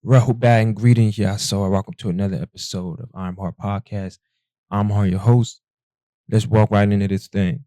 Rahubat and greetings, y'all. So, welcome to another episode of I'm Heart Podcast. I'm Heart, your host. Let's walk right into this thing.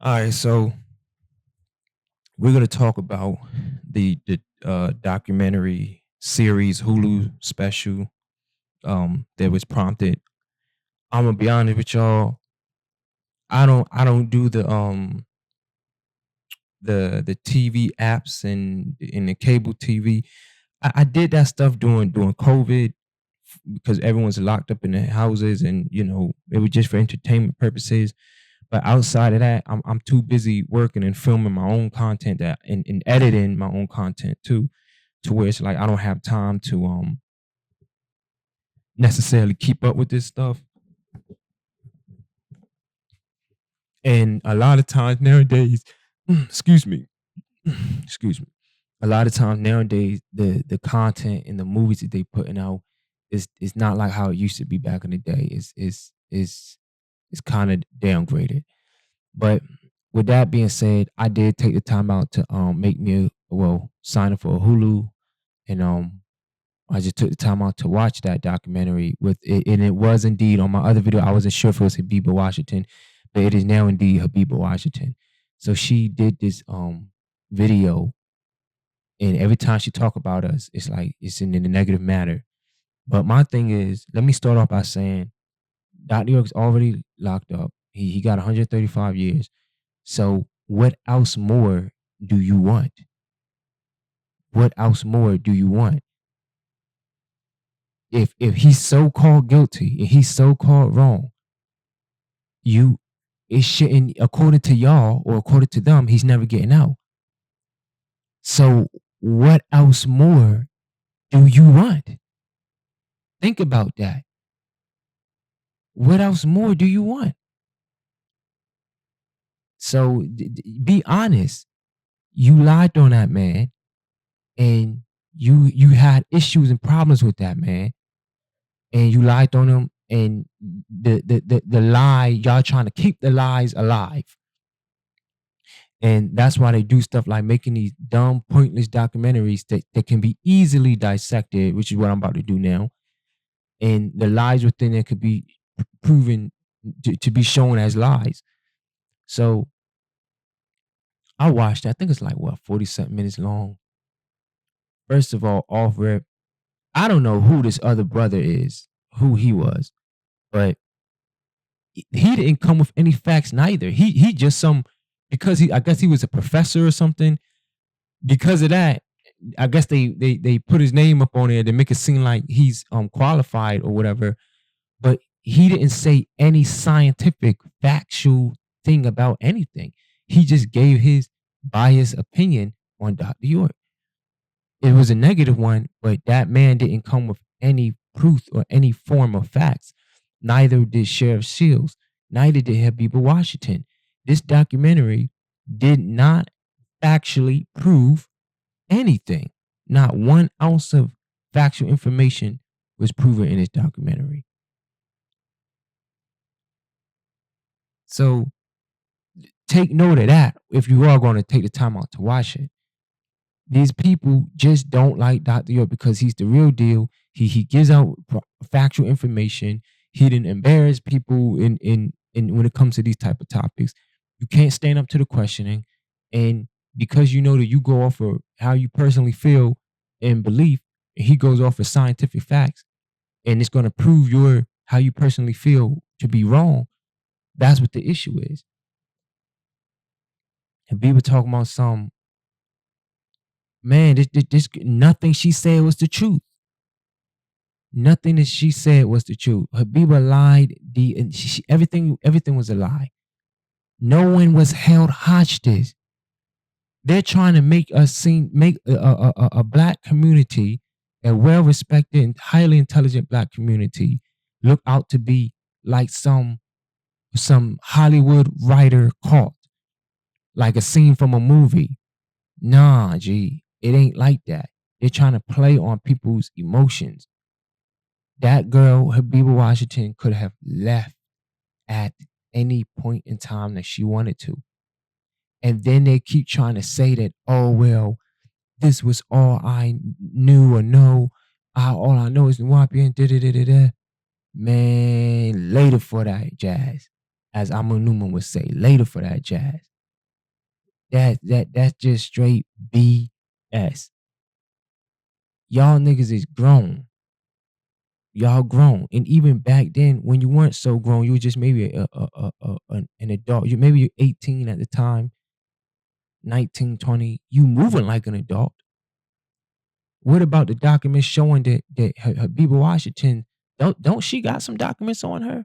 All right, so we're gonna talk about the documentary series Hulu special that was prompted. I'm gonna be honest with y'all. I don't do the TV apps and the cable TV. I did that stuff during COVID because everyone's locked up in their houses, and it was just for entertainment purposes. But outside of that, I'm too busy working and filming my own content and editing my own content too, to where it's like I don't have time to necessarily keep up with this stuff. And a lot of times nowadays, excuse me, excuse me. A lot of times nowadays, the content and the movies that they putting out is not like how it used to be back in the day. It's kind of downgraded. But with that being said, I did take the time out to make me sign up for a Hulu, and I just took the time out to watch that documentary with it, and it was indeed on my other video. I wasn't sure if it was Habiba Washington, but it is now indeed Habiba Washington. So she did this video, and every time she talk about us, it's like it's in a negative manner. But my thing is, let me start off by saying Dr. York's already locked up. He got 135 years. So what else more do you want? What else more do you want? If he's so called guilty and he's so called wrong, you it shouldn't, according to y'all or according to them, he's never getting out. So what else more do you want? Think about that. What else more do you want? So be honest. You lied on that man, and you had issues and problems with that man, and you lied on him, and the lie, y'all trying to keep the lies alive. And that's why they do stuff like making these dumb, pointless documentaries that can be easily dissected, which is what I'm about to do now. And the lies within it could be proven to be shown as lies. So I watched it. I think it's like what, 40 something minutes long. First of all, off rip, I don't know who this other brother is, who he was, but he didn't come with any facts neither. He just because I guess he was a professor or something. Because of that, I guess they put his name up on there to make it seem like he's qualified or whatever. But he didn't say any scientific factual thing about anything. He just gave his biased opinion on Dr. York. It was a negative one, but that man didn't come with any proof or any form of facts. Neither did Sheriff Shields. Neither did Habiba Washington. This documentary did not actually prove anything. Not 1 ounce of factual information was proven in this documentary. So take note of that if you are going to take the time out to watch it. These people just don't like Dr. York because he's the real deal. He gives out factual information. He didn't embarrass people in when it comes to these type of topics. You can't stand up to the questioning, and because you know that you go off of how you personally feel and belief, and he goes off of scientific facts, and it's going to prove your how you personally feel to be wrong. That's what the issue is. And people talking about some man. This nothing she said was the truth. Nothing that she said was the truth. Habiba lied. And everything was a lie. No one was held hostage. They're trying to make a black community, a well respected and highly intelligent black community, look out to be like some Hollywood writer caught, like a scene from a movie. Nah, G, it ain't like that. They're trying to play on people's emotions. That girl, Habiba Washington, could have left at any point in time that she wanted to. And then they keep trying to say that, oh, well, this was all I knew or know. All I know is the Wapian, da da da da da. Man, later for that jazz. As Amun Newman would say, later for that jazz. That's just straight BS. Y'all niggas is grown. Y'all grown. And even back then, when you weren't so grown, you were just maybe an adult. You maybe you're 18 at the time, 19, 20. You moving like an adult. What about the documents showing that Habiba Washington don't she got some documents on her?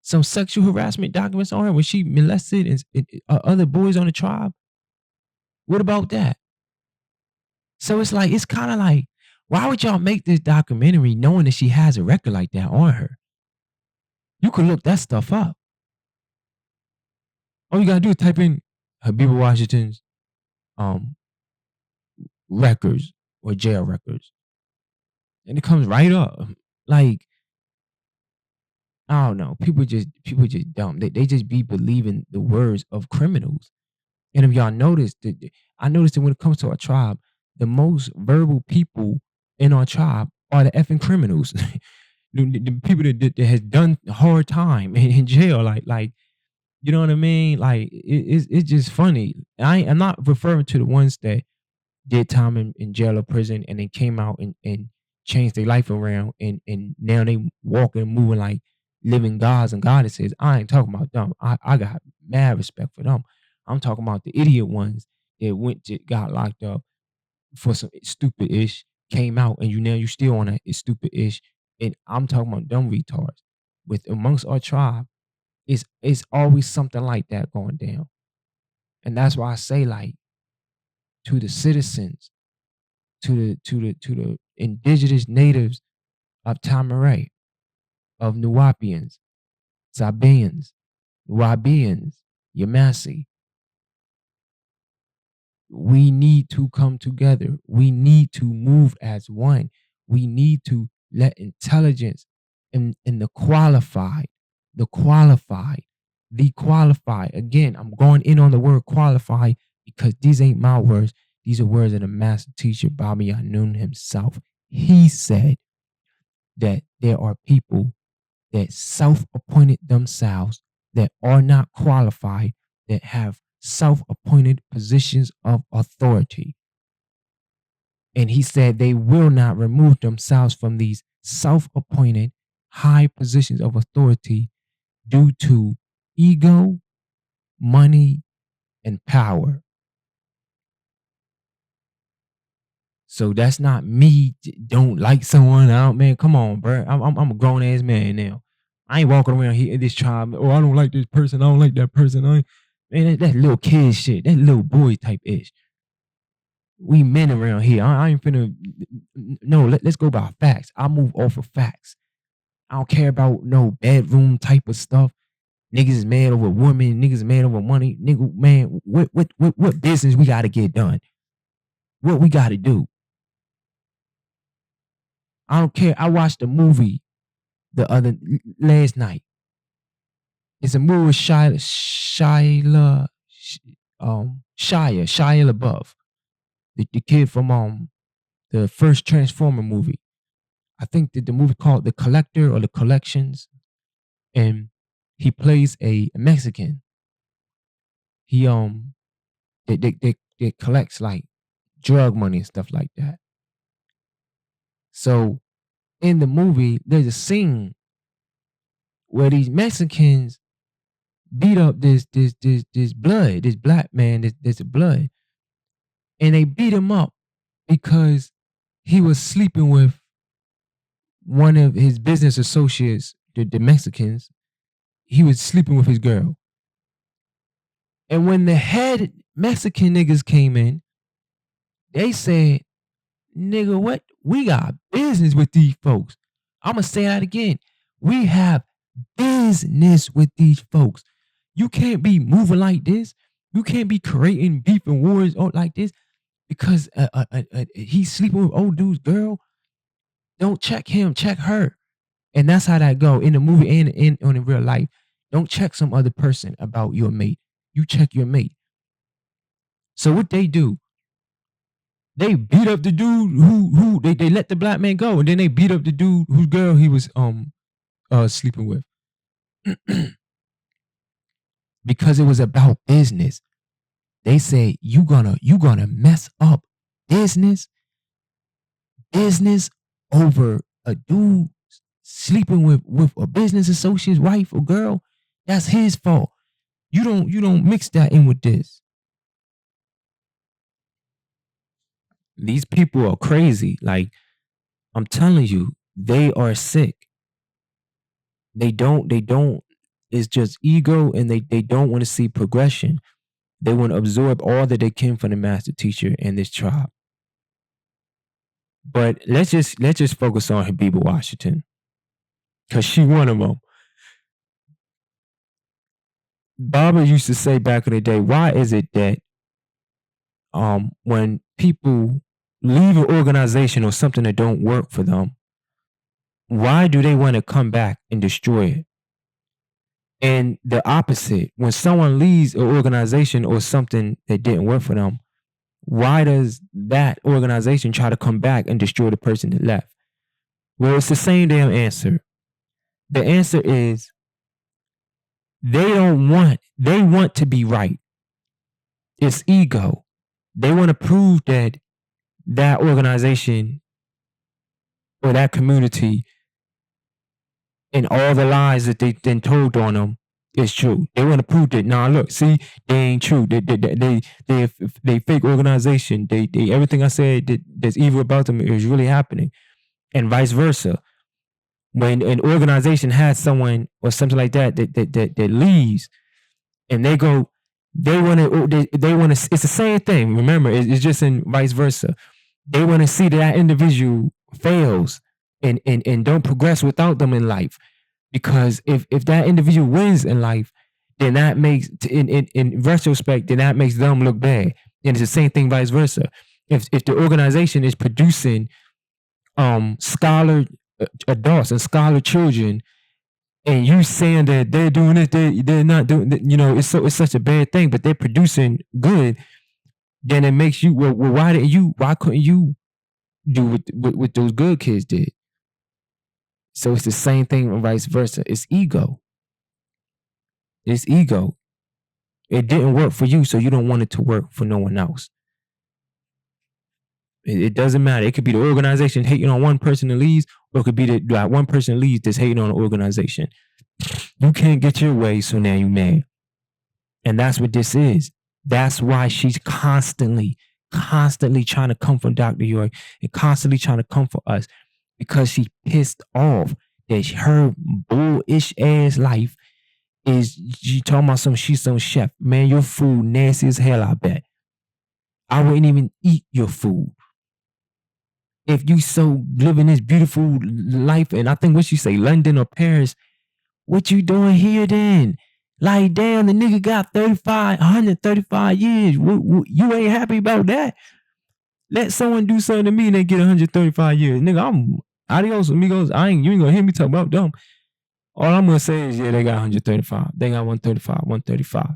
Some sexual harassment documents on her when she molested other boys on the tribe? What about that? So it's kind of like, why would y'all make this documentary knowing that she has a record like that on her? You could look that stuff up. All you gotta do is type in Habiba Washington's um records or jail records, and it comes right up. Like, I don't know. People just dumb. They just be believing the words of criminals. And if y'all notice I noticed that when it comes to our tribe, the most verbal people in our tribe are the effing criminals. The people that has done hard time in jail, like you know what I mean? Like it's just funny. I'm not referring to the ones that did time in jail or prison and then came out and changed their life around and now they walking and moving like living gods and goddesses. I ain't talking about them. I got mad respect for them. I'm talking about the idiot ones that got locked up for some stupid ish, came out and you still on that stupid ish. And I'm talking about dumb retards. With amongst our tribe, it's always something like that going down. And that's why I say, like, to the citizens, to the indigenous natives of Tamaray, of Nuwapians, Sabaeans, Wabians, Yamasi, we need to come together. We need to move as one. We need to let intelligence and the qualified. Again, I'm going in on the word qualified because these ain't my words. These are words of the master teacher, Baba Yanun himself. He said that there are people that self-appointed themselves that are not qualified, that have self-appointed positions of authority. And he said they will not remove themselves from these self-appointed high positions of authority due to ego, money, and power. So that's not me don't like someone out, man. Come on, bro. I'm a grown ass man now. I ain't walking around here in this tribe. Oh, I don't like this person. I don't like that person. Man, that little kid shit. That little boy type ish. We men around here. I ain't finna. No, let's go by facts. I move off of facts. I don't care about no bedroom type of stuff. Niggas is mad over women. Niggas is mad over money. Nigga, man, what business we got to get done? What we got to do? I don't care. I watched a movie the other last night. It's a movie with Shia LaBeouf, the kid from the first Transformer movie. I think that the movie called The Collector or The Collections, and he plays a Mexican. He they collects like drug money and stuff like that. So in the movie, there's a scene where these Mexicans beat up this black man, this blood, and they beat him up because he was sleeping with one of his business associates, the Mexicans, he was sleeping with his girl. And when the head Mexican niggas came in, they said, nigga, what? We got business with these folks. I'm going to say that again. We have business with these folks. You can't be moving like this. You can't be creating beef and wars like this because he's sleeping with old dude's girl. Don't check him, check her. And that's how that go in the movie and in real life. Don't check some other person about your mate. You check your mate. So what they do, they beat up the dude who they let the black man go, and then they beat up the dude whose girl he was sleeping with. Because it was about business. They say you gonna mess up business over a dude sleeping with a business associate's wife or girl. That's his fault. You don't mix that in with this. These people are crazy. Like, I'm telling you, they are sick. They don't, it's just ego, and they don't want to see progression. They want to absorb all that they can from the master teacher and this tribe. But let's just focus on Habiba Washington, because she one of them. Baba used to say back in the day, why is it that when people leave an organization or something that don't work for them, why do they want to come back and destroy it? And the opposite, when someone leaves an organization or something that didn't work for them, why does that organization try to come back and destroy the person that left? Well, it's the same damn answer. The answer is they want to be right. It's ego. They want to prove that that organization or that community and all the lies that they then told on them is true. They want to prove that, nah, look, see, they ain't true. They fake organization. They everything I said that's evil about them is really happening. And vice versa. When an organization has someone or something like that leaves, and they go, they want to, it's the same thing. Remember, it's just in vice versa. They want to see that individual fails and don't progress without them in life. Because if that individual wins in life, then that makes, in retrospect, then that makes them look bad. And it's the same thing vice versa. If the organization is producing scholar adults and scholar children, and you saying that they're doing it, they're not doing it, it's such a bad thing, but they're producing good, then it makes you, well why couldn't you do what those good kids did? So it's the same thing and vice versa. It's ego. It's ego. It didn't work for you, so you don't want it to work for no one else. It doesn't matter. It could be the organization hating on one person that leaves, or it could be that one person that leaves that's hating on the organization. You can't get your way, so now you mad. And that's what this is. That's why she's constantly trying to come for Dr. York and constantly trying to come for us, because she's pissed off that her bullish ass life is, she talking about she's some chef. Man, your food nasty as hell, I bet. I wouldn't even eat your food. If you so living this beautiful life, and I think what you say, London or Paris, what you doing here then? Like, damn, the nigga got 135 years. You ain't happy about that? Let someone do something to me and they get 135 years. Nigga, I'm adios, amigos. You ain't gonna hear me talk about them. All I'm gonna say is, yeah, they got 135. They got 135, 135.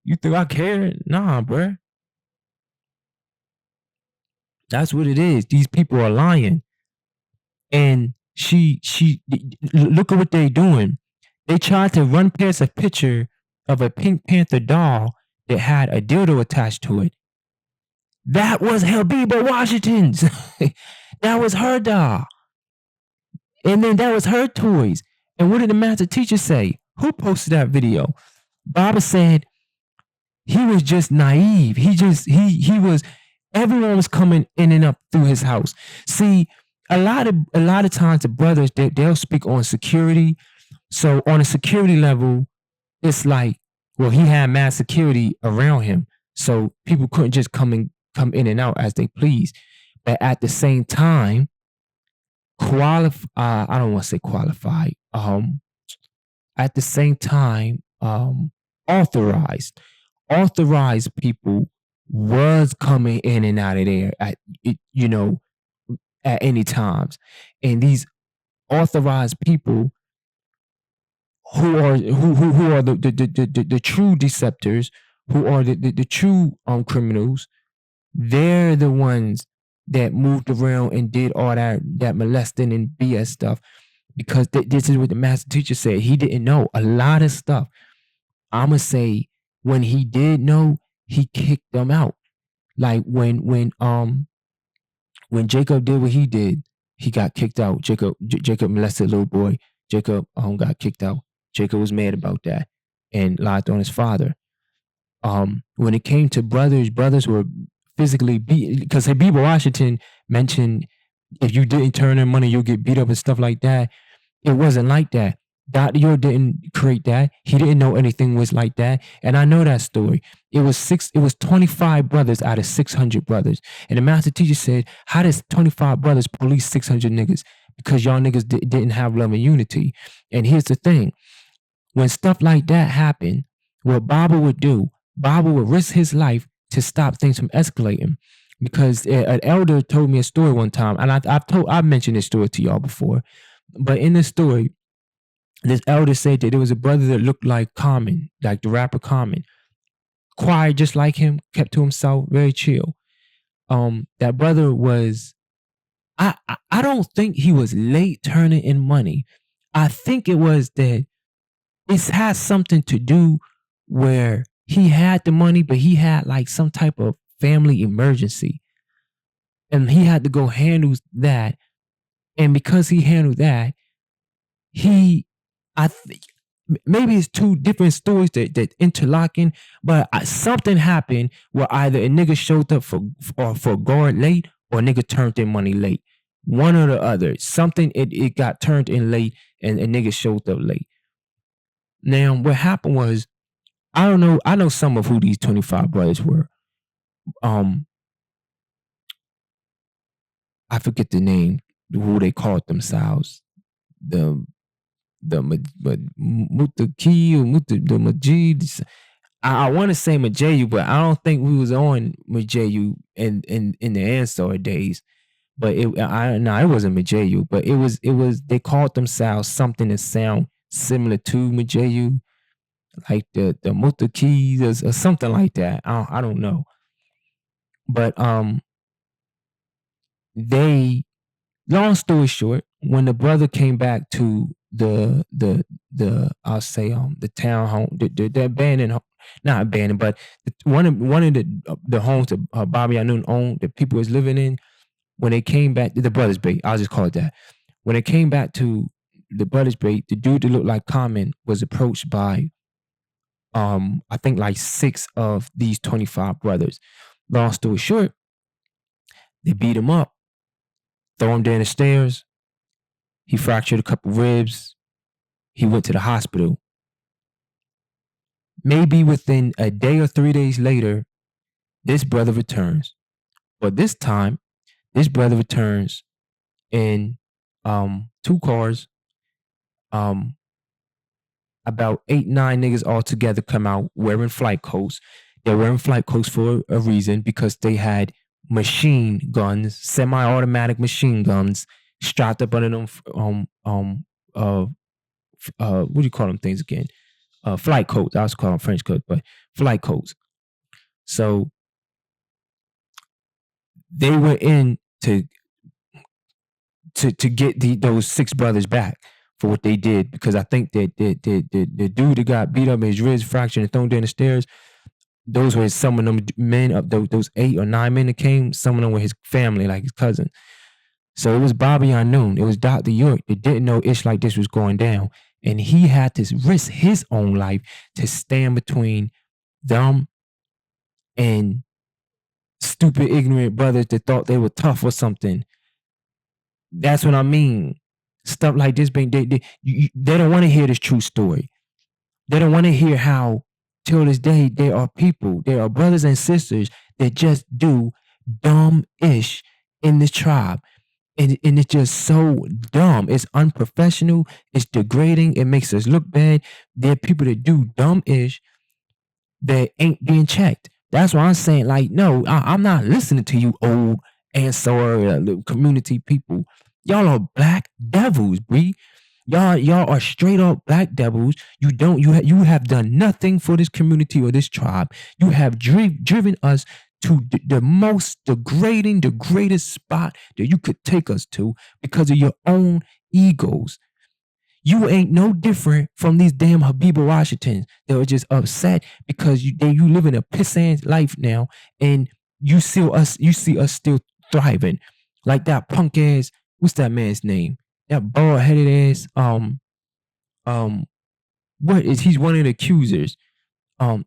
You think I care? Nah, bruh. That's what it is. These people are lying. And she look at what they doing. They tried to run past a picture of a Pink Panther doll that had a dildo attached to it. That was Habiba Washington's. That was her doll. And then that was her toys. And what did the master teacher say? Who posted that video? Baba said he was just naive. He was, everyone was coming in and up through his house. See, a lot of times the brothers they'll speak on security. So on a security level, it's like, well, he had mass security around him, so people couldn't just come in and out as they please. But at the same time, I don't want to say qualified. At the same time, authorized, authorized people was coming in and out of there at you know at any times, and these authorized people who are the true deceptors, who are the true criminals, they're the ones that moved around and did all that molesting and BS stuff, because this is what the master teacher said. He didn't know a lot of stuff. I'ma say when he did know, he kicked them out. Like when Jacob did what he did, he got kicked out. Jacob molested a little boy. Jacob got kicked out. Jacob was mad about that and lied on his father. When it came to brothers were physically beat, because Habiba Washington mentioned if you didn't turn in money, you'll get beat up and stuff like that. It wasn't like that. Dr. York didn't create that. He didn't know anything was like that. And I know that story. It was 25 brothers out of 600 brothers. And the master teacher said, how does 25 brothers police 600 niggas? Because y'all niggas didn't have love and unity. And here's the thing. When stuff like that happened, what Baba would do, Baba would risk his life to stop things from escalating. Because an elder told me a story one time, and I've mentioned this story to y'all before. But in this story, this elder said that there was a brother that looked like Common, like the rapper Common, quiet just like him, kept to himself, very chill. That brother was, I don't think he was late turning in money. I think it was that it has something to do where he had the money, but he had like some type of family emergency, and he had to go handle that. And because he handled that, he, I think maybe it's two different stories that interlocking, but something happened where either a nigga showed up for guard late, or a nigga turned in money late. One or the other. Something, it got turned in late, and a nigga showed up late. Now what happened was, I don't know. I know some of who these 25 brothers were. Um, I forget the name, who they called themselves. The Mutaki or the Majid. I want to say Majayu, but I don't think we was on Majayu in the Ansar days. But it wasn't Majayu, but it was they called themselves something that sound similar to Majayu, like the Mutakis, or something like that. I don't know. But they, long story short, when the brother came back to the I'll say the town home, the abandoned, not abandoned, but one of the homes that Bobby Anoon owned, that people was living in, when they came back to the Brothers Bay, I'll just call it that. When they came back to the Brothers Bay, the dude that looked like Common was approached by I think like 6 of these 25 brothers. Long story short, they beat him up, throw him down the stairs. He fractured a couple ribs. He went to the hospital. Maybe within a day or 3 days later, this brother returns. But this time, this brother returns in 2 cars. Um, about 8, 9 niggas all together come out wearing flight coats. They're wearing flight coats for a reason, because they had machine guns, semi-automatic machine guns, strapped up under them. What do you call them things again? Flight coats. I was calling them French coats, but flight coats. So they were in to get those 6 brothers back for what they did, because I think that the dude that got beat up, his ribs fractured and thrown down the stairs, those were some of them men, of those 8 or 9 men that came. Some of them were his family, like his cousin. So it was Bobby Anoon, it was Dr. York that didn't know ish like this was going down, and he had to risk his own life to stand between them and stupid, ignorant brothers that thought they were tough or something. That's what I mean. Stuff like this being they don't want to hear this true story. They don't want to hear how till this day there are people, there are brothers and sisters that just do dumb ish in this tribe. And it's just so dumb. It's unprofessional. It's degrading. It makes us look bad. There are people that do dumb ish that ain't being checked. That's why I'm saying, like, no, I'm not listening to you old Ansar community people. Y'all are black devils, Bree. Y'all are straight up black devils. You don't you have done nothing for this community or this tribe. You have driven us to the most degrading, the greatest spot that you could take us to because of your own egos. You ain't no different from these damn Habiba Washingtons that are just upset because you live in a pissant life now, and you see us still thriving. Like that punk ass, what's that man's name? That bald headed ass, um, what is he's one of the accusers. I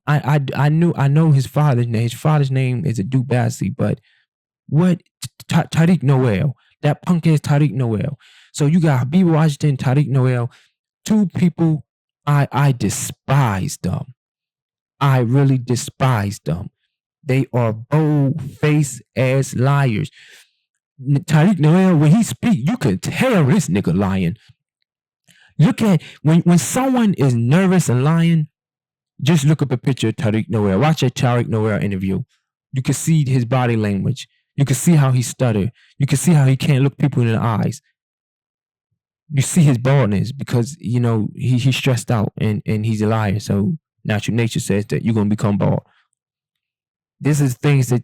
know his father's name. His father's name is a Dubassi, but what Tariq Noel, that punk ass Tariq Noel. So you got Habiba Washington, Tariq Noel, two people I despise them. I really despise them. They are bold face ass liars. Tariq Noel, when he speak, you can tell this nigga lying. Look at when someone is nervous and lying, just look up a picture of Tariq Noel. Watch a Tariq Noel interview. You can see his body language. You can see how he stutter. You can see how he can't look people in the eyes. You see his baldness because he's stressed out and he's a liar. So natural nature says that you're gonna become bald. This is things that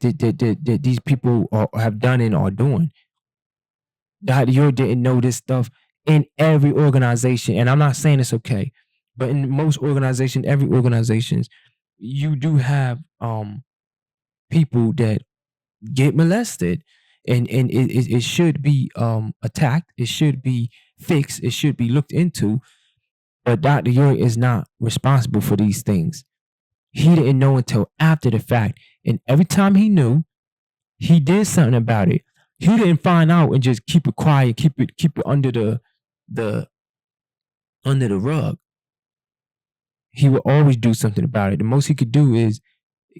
these people have done and are doing. That you didn't know this stuff in every organization, and I'm not saying it's okay, but in most organizations, every organizations, you do have people that get molested, and it should be attacked. It should be fixed. It should be looked into. But Dr. York is not responsible for these things. He didn't know until after the fact, and every time he knew, he did something about it. He didn't find out and just keep it quiet, keep it the under the rug. He would always do something about it. The most he could do is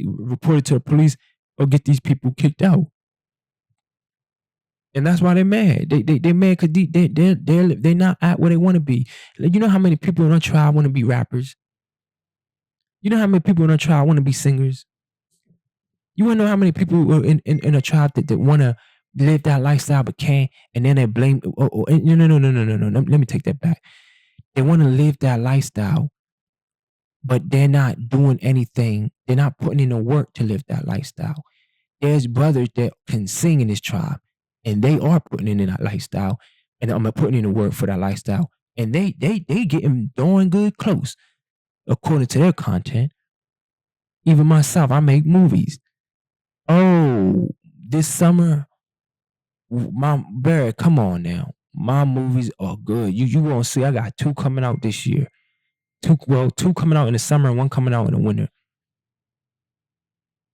report it to the police or get these people kicked out. And that's why they're mad. They're mad because they're not at where they want to be. Like, you know how many people in our tribe want to be rappers? You know how many people in our tribe want to be singers? You want to know how many people in a tribe that want to live that lifestyle but can't, and then they blame. No. Let me take that back. They want to live that lifestyle, but they're not doing anything. They're not putting in the work to live that lifestyle. There's brothers that can sing in this tribe, and they are putting in that lifestyle, and I'm putting in the work for that lifestyle, and they getting darn good close according to their content. Even myself, I make movies. Oh, this summer, my Barrett, come on now. My movies are good. You won't see. I got two coming out this year. Two coming out in the summer and one coming out in the winter.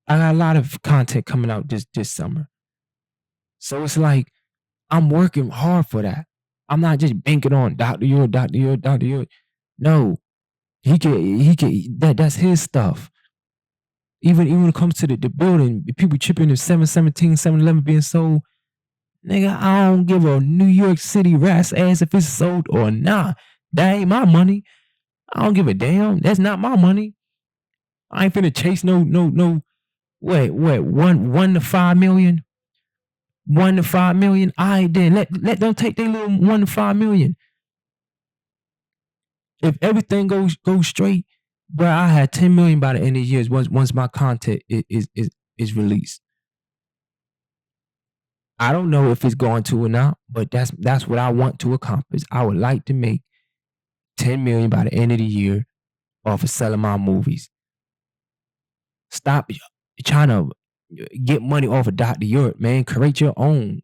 I got a lot of content coming out this summer. So it's like I'm working hard for that. I'm not just banking on Dr. York, Dr. York, Dr. York. No, that's his stuff. Even when it comes to the building, people chipping the 717, 711 being sold. Nigga, I don't give a New York City rat's ass if it's sold or not. That ain't my money. I don't give a damn. That's not my money. I ain't finna chase no. Wait, 1 to 5 million. 1 to 5 million. I ain't then let them take their little 1 to 5 million. If everything goes straight, bro, I had 10 million by the end of the year once my content is released. I don't know if it's going to or not, but that's what I want to accomplish. I would like to make 10 million by the end of the year off of selling my movies. Stop trying to get money off of Dr. York, man. Create your own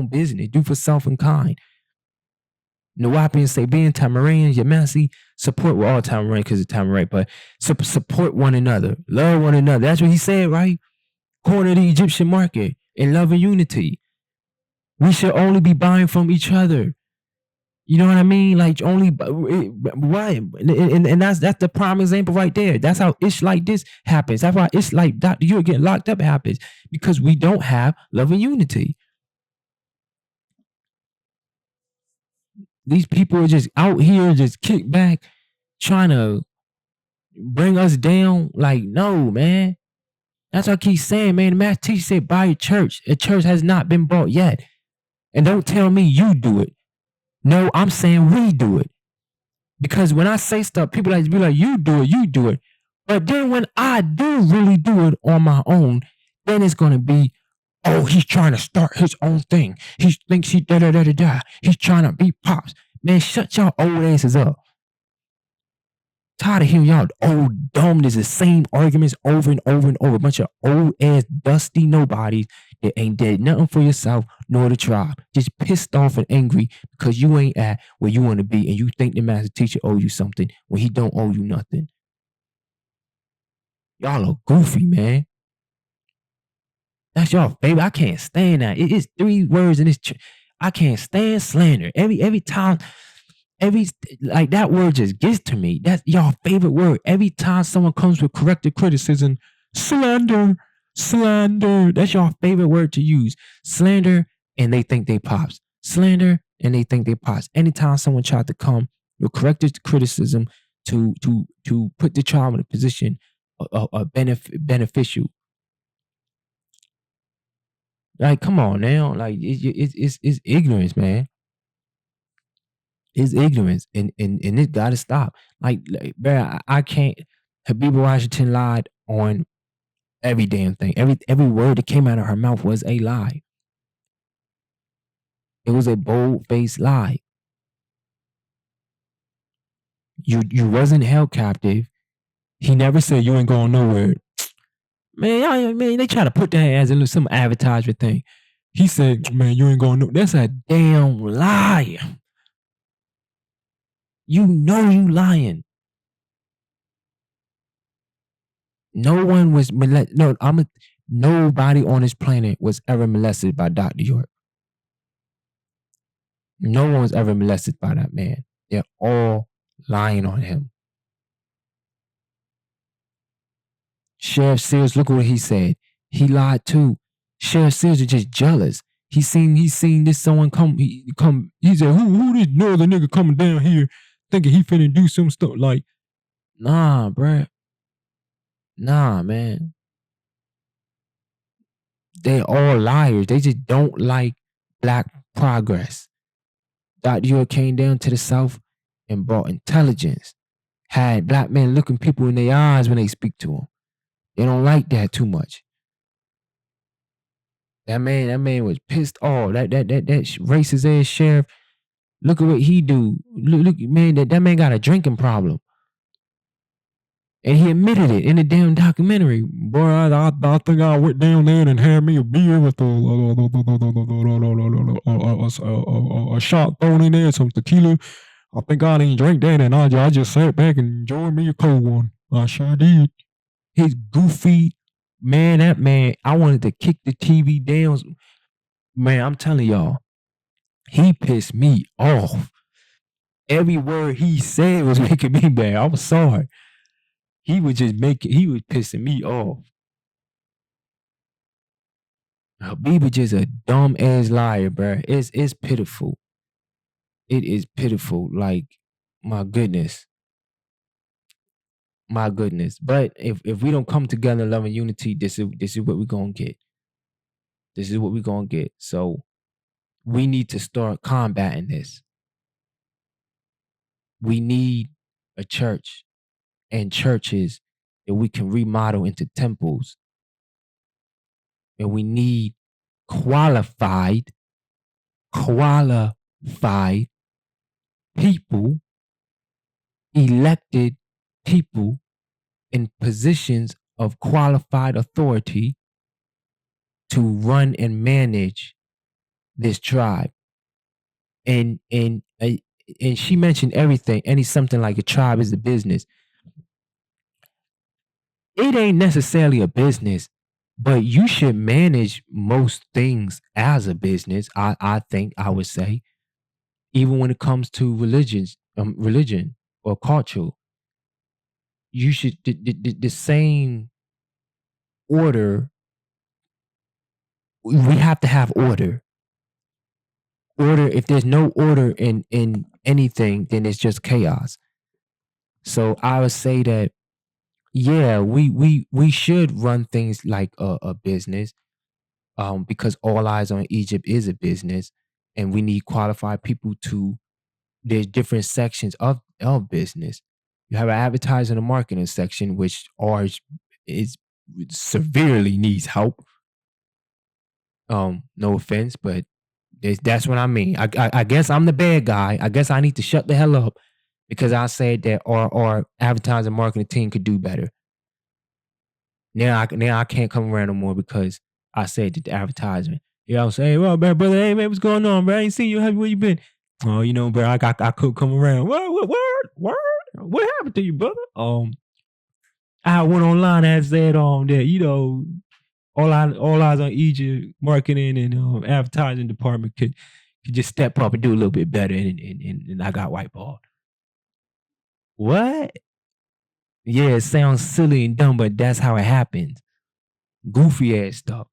business. Do for self and kind. Nawapi say being Tamarian, Yamasi, support all Tamarian because of Tamarian, but support one another, love one another. That's what he said, right? Corner the Egyptian market in love and unity. We should only be buying from each other. You know what I mean? Like only why, and that's the prime example right there. That's how ish like this happens. That's why it's like Dr. You're getting locked up happens because we don't have love and unity. These people are just out here, just kick back, trying to bring us down. Like, no, man. That's what I keep saying, man. The math teacher said, buy a church. A church has not been bought yet. And don't tell me you do it. No, I'm saying we do it. Because when I say stuff, people like to be like, you do it, you do it. But then when I do really do it on my own, then it's gonna be, oh, he's trying to start his own thing. He thinks he da da da da da. He's trying to be pops. Man, shut y'all old asses up. Tired of hearing y'all old dumbness, the same arguments over and over and over. A bunch of old ass dusty nobodies that ain't did nothing for yourself nor the tribe. Just pissed off and angry because you ain't at where you want to be and you think the master teacher owe you something when he don't owe you nothing. Y'all are goofy, man. That's y'all favorite. I can't stand that. It's three words in this. I can't stand slander. Every time, every like that word just gets to me. That's y'all favorite word. Every time someone comes with corrective criticism, slander, slander. That's your favorite word to use. Slander, and they think they pops. Slander, and they think they pops. Anytime someone tried to come with corrective criticism to put the child in a position beneficial. Like, come on now. Like, it's ignorance, man. It's ignorance, and it gotta stop. Like bro, I can't. Habiba Washington lied on every damn thing. Every word that came out of her mouth was a lie. It was a bold faced lie. You wasn't held captive. He never said you ain't going nowhere. Man, they try to put that as a some advertisement thing. He said, man, you ain't going no. That's a damn lie. You know you lying. No one was molested. No, nobody on this planet was ever molested by Dr. York. No one was ever molested by that man. They're all lying on him. Sheriff Sears, look what he said. He lied too. Sheriff Sears is just jealous. He seen this someone come. He said, who this northern nigga coming down here thinking he finna do some stuff like, nah, bruh. Nah, man. They all liars. They just don't like black progress. Dr. York came down to the South and brought intelligence. Had black men looking people in their eyes when they speak to them. They don't like that too much. That man was pissed off. That racist ass sheriff. Look at what he do. Look, man, that man got a drinking problem. And he admitted it in the damn documentary. Boy, I think I went down there and had me a beer with a shot thrown in there, some tequila. I think I didn't drink that, and I just sat back and enjoyed me a cold one. I sure did. His goofy man, that man, I wanted to kick the TV down. Man, I'm telling y'all, he pissed me off. Every word he said was making me mad. I'm sorry. He was pissing me off. Habiba just a dumb ass liar, bro. It's pitiful. It is pitiful. Like, my goodness. My goodness. But if we don't come together in love and unity, this is what we're gonna get. This is what we're gonna get. So we need to start combating this. We need a church and churches that we can remodel into temples. And we need qualified people, elected people in positions of qualified authority to run and manage this tribe. And she mentioned everything. Something like a tribe is a business. It ain't necessarily a business But you should manage most things as a business. I think I would say, even when it comes to religion or culture, you should the same order. We have to have order. Order. If there's no order in anything, then it's just chaos. So I would say that, yeah, we should run things like a business, because All Eyes on Egypt is a business, and we need qualified people to. There's different sections of business. You have an advertising and marketing section, which ours is severely needs help. No offense, but that's what I mean. I guess I'm the bad guy. I guess I need to shut the hell up because I said that our advertising marketing team could do better. Now I can't come around no more because I said that the advertisement. You know, say, well, man, brother, hey man, what's going on, bro? I ain't seen you. Where you been? Oh, bro, I could come around. What? What happened to you, brother? I went online and said that all eyes on Egypt marketing and advertising department could just step up and do a little bit better, and I got whiteballed. What? Yeah, it sounds silly and dumb, but that's how it happens. Goofy ass stuff.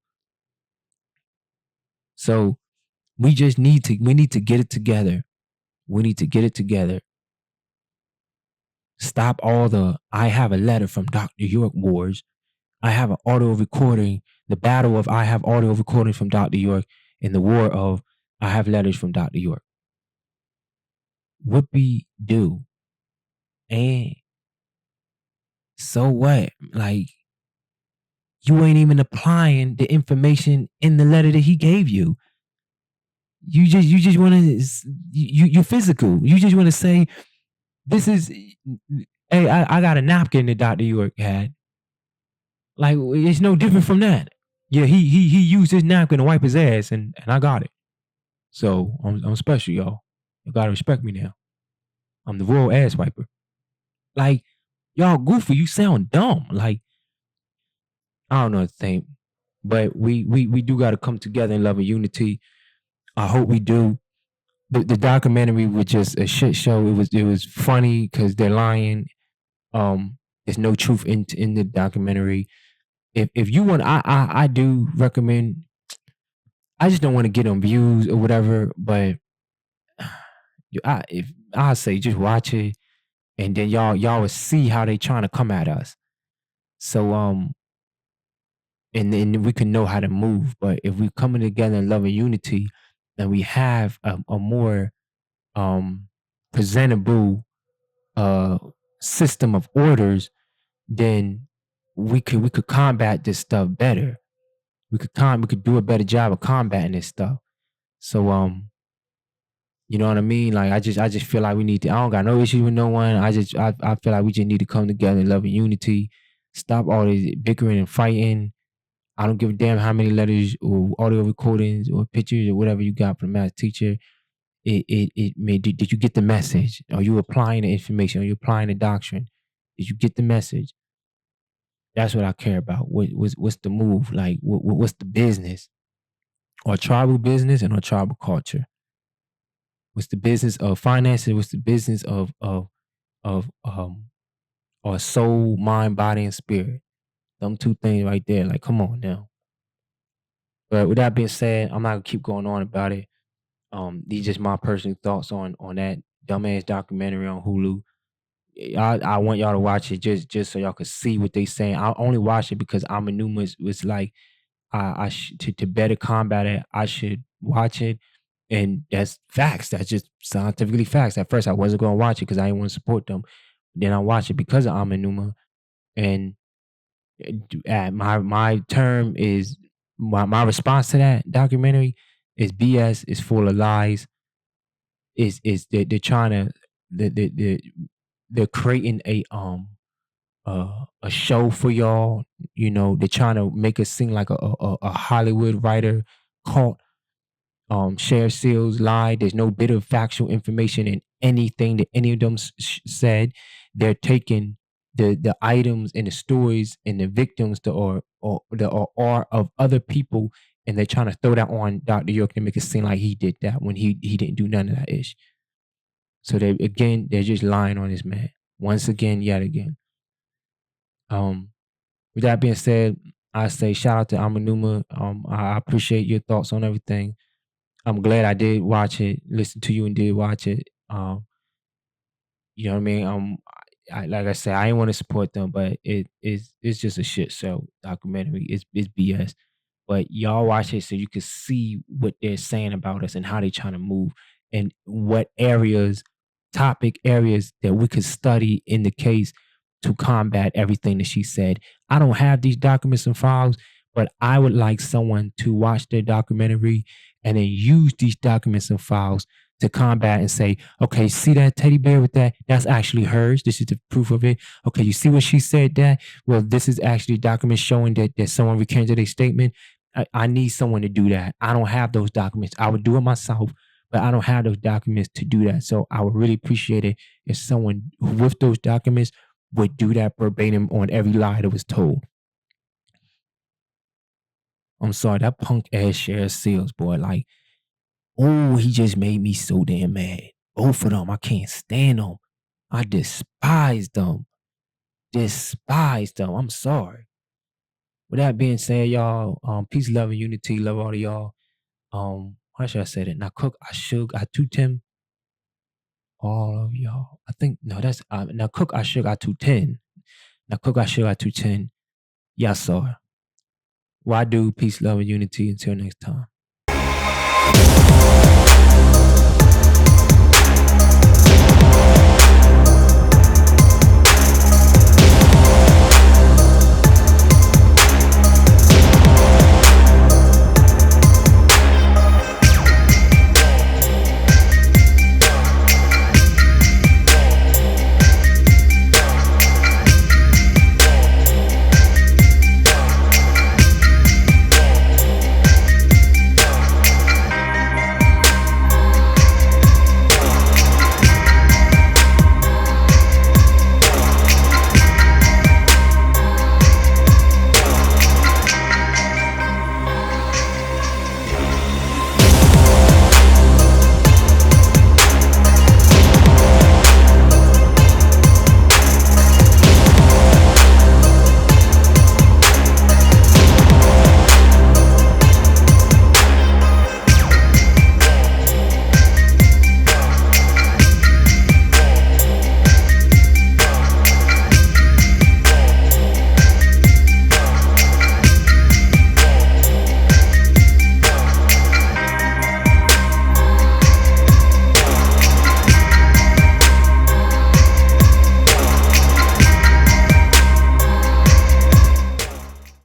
So we need to get it together. We need to get it together. Stop all the I have a letter from Dr. York wars. I have an audio recording, the battle of I have audio recordings from Dr. York, and the war of I have letters from Dr. York. Whoopie do. And so what? Like, you ain't even applying the information in the letter that he gave you. You just want to you're physical. You just want to say this is. Hey, I got a napkin that Dr. York had. Like, it's no different from that. Yeah, he used his napkin to wipe his ass, and I got it. So I'm special, y'all. You gotta respect me now. I'm the royal ass wiper. Like, y'all goofy. You sound dumb. Like, I don't know what to think, but we do got to come together in love and unity. I hope we do. The documentary was just a shit show. It was funny because they're lying. There's no truth in the documentary. If you want, I do recommend. I just don't want to get on views or whatever, but if I say just watch it, and then y'all will see how they trying to come at us. So and then we can know how to move. But if we coming together in love and unity, and we have a more um presentable uh system of orders, then we could combat this stuff better. We could do a better job of combating this stuff. So you know what I mean? Like, I just feel like we need to. I don't got no issues with no one. I feel like we just need to come together in love and unity. Stop all this bickering and fighting. I don't give a damn how many letters or audio recordings or pictures or whatever you got from the math teacher. Did you get the message? Are you applying the information? Are you applying the doctrine? Did you get the message? That's what I care about. What's the move? Like, what's the business? Or tribal business and or tribal culture? What's the business of finances? What's the business of or soul, mind, body, and spirit? Them two things right there. Like, come on now. But with that being said, I'm not gonna keep going on about it. These just my personal thoughts on that dumbass documentary on Hulu. I want y'all to watch it just so y'all could see what they saying. I only watch it because I'm a numerous was like to better combat it, I should watch it. And that's facts. That's just scientifically facts. At first I wasn't gonna watch it because I didn't want to support them. Then I watched it because of Amenuma. And my term is my response to that documentary is BS, is full of lies, is they're trying to they they're creating a show for y'all. They're trying to make us seem like a Hollywood writer caught share sales lie. There's no bit of factual information in anything that any of them said. They're taking the items and the stories and the victims to, or of other people, and they're trying to throw that on Dr. York to make it seem like he did that when he didn't do none of that ish. So they're just lying on this man once again, yet again. Um, with that being said, I say shout out to Amanuma. I appreciate your thoughts on everything. I'm glad I did watch it, listen to you and did watch it. You know what I mean? Like I said, I ain't want to support them, but it's just a shit show documentary. It's BS. But y'all watch it so you can see what they're saying about us and how they're trying to move and what areas, topic areas that we could study in the case to combat everything that she said. I don't have these documents and files, but I would like someone to watch their documentary and then use these documents and files to combat and say, okay, see that teddy bear with that? That's actually hers. This is the proof of it. Okay, you see what she said that? Well, this is actually documents showing that someone recanted a statement. I need someone to do that. I don't have those documents. I would do it myself, but I don't have those documents to do that. So I would really appreciate it if someone with those documents would do that verbatim on every lie that was told. I'm sorry, that punk ass share seals, boy. Like, oh, he just made me so damn mad. Both of them, I can't stand them. I despise them. Despise them. I'm sorry. With that being said, y'all, peace, love, and unity. Love all of y'all. How should I say that? Now, Cook, I shook, I two Tim, all of y'all. I think no, that's now Cook, I shook, I 210. Now Cook, I shook, I 210. Yes, sir. Why do peace, love, and unity until next time.